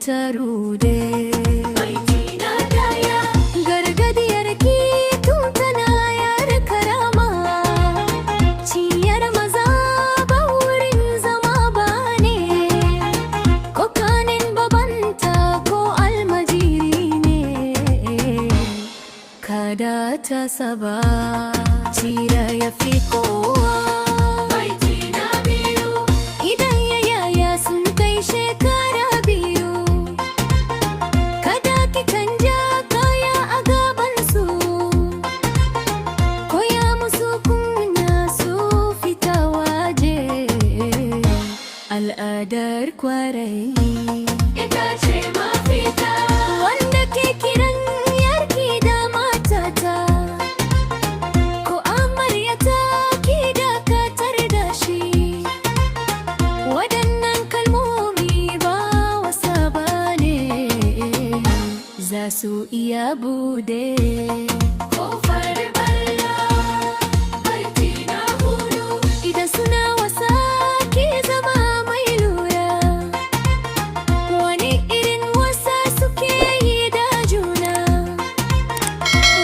ta rude. Baitina daya gargadiyar ki tun tana yar karama. Ciyar maza ba wurin zama ba ne, ko kanin babanta ko almajiri ne. Kada ta saba cira ya fi kowa. Baitina biyu idan yaya sun kai shekara biyu. Kada ki canja kaya a gabansu, koya musu kunya su fita waje. Al'adar kwarai ita ce mafita. Wanda ke kiran yarki da matata, ko amaryata ki dakatar da shi. Waɗannan kalmomi ba wasa ba ne, za su iya bude kofar balla. Baitina hudu idan suna wasa ki zama mai lura. Wani irin wasa suke yi da juna?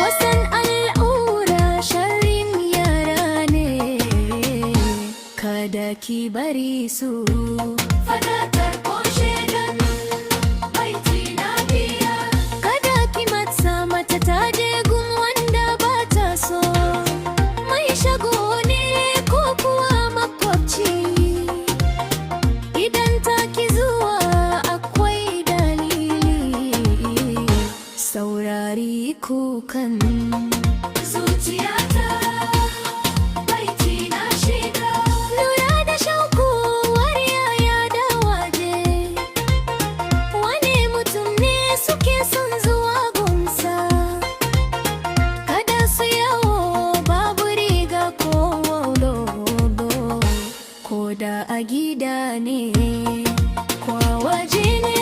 Wasan al'ura sharrin yara ne, kada ki bari su fadatar ko shedan. Baitina biyar kada ki matsa mata ta je gun wanda ba ta so. Mai shago ne ko kuwa makwabci, idan ta ki zuwa akwai dalili. Saurari kukan zuciyata. Baitina shida lura da shaukuwar yaya da waje. Wani mutum ne suke son zuwa gunsa, kada su yawo babu riga ko logo, ko da a gida ne ko a waje ne.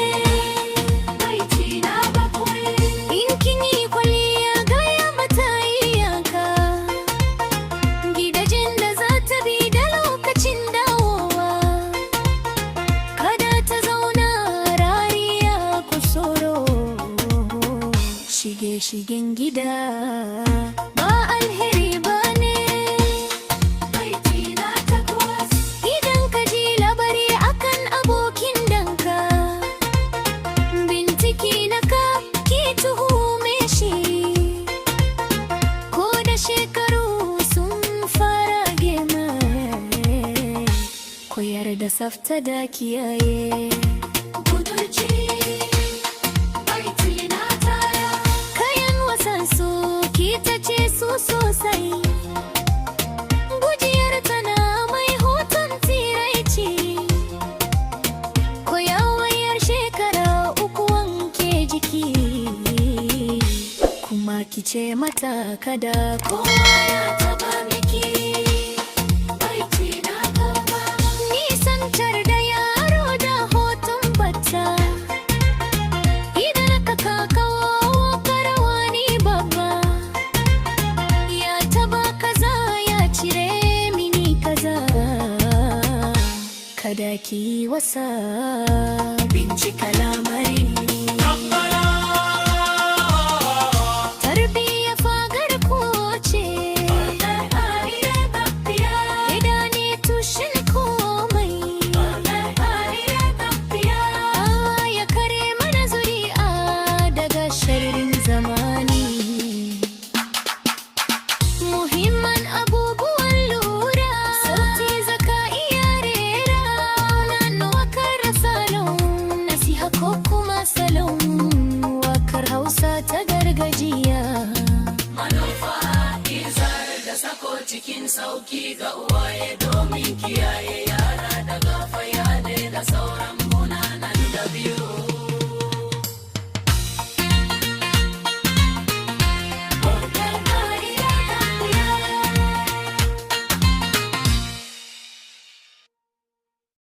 Baitina bakwai in kin yi kwalliya gaya mata iyaka. Gidajen da za ta bi da lokacin dawowa, kada ta zauna rariya kusoro. Shige-shigen gida ba alheri ba ne. Baitina takwas idan ka ji labari akan abokin danka, bintiki na ka ki tuhume shi. Ko da shekaru sun fara girma, koyar da tsafta da kiyaye budurci. Baitina tara kayan wasan su ki ta ce su sosai. Gujiyar tana mai hoton tsiraici, koyawar shekara uku wanke jiki. Kuma ki ce mata kada kowa ya taba miki. Baitina goma nisantar da yaro da hoton bata. Idan ka kakawo karawani babba, ya taba kaza ya cire mini kaza. Kada ki wasa bincika lamarin. Tarbiyya fagar ko ce, gida ne tushen komai. Allah ya kare mana zuri'a daga sharrin zamani. Muhimman abubuwan lura, sauti zaka iya rera. Nan wakar salon nasiha ko kuma salon wakar Hausa ta gargajiya. Manufa izar da sako cikin sauki ga uwaye domin kiyaye yara daga faya.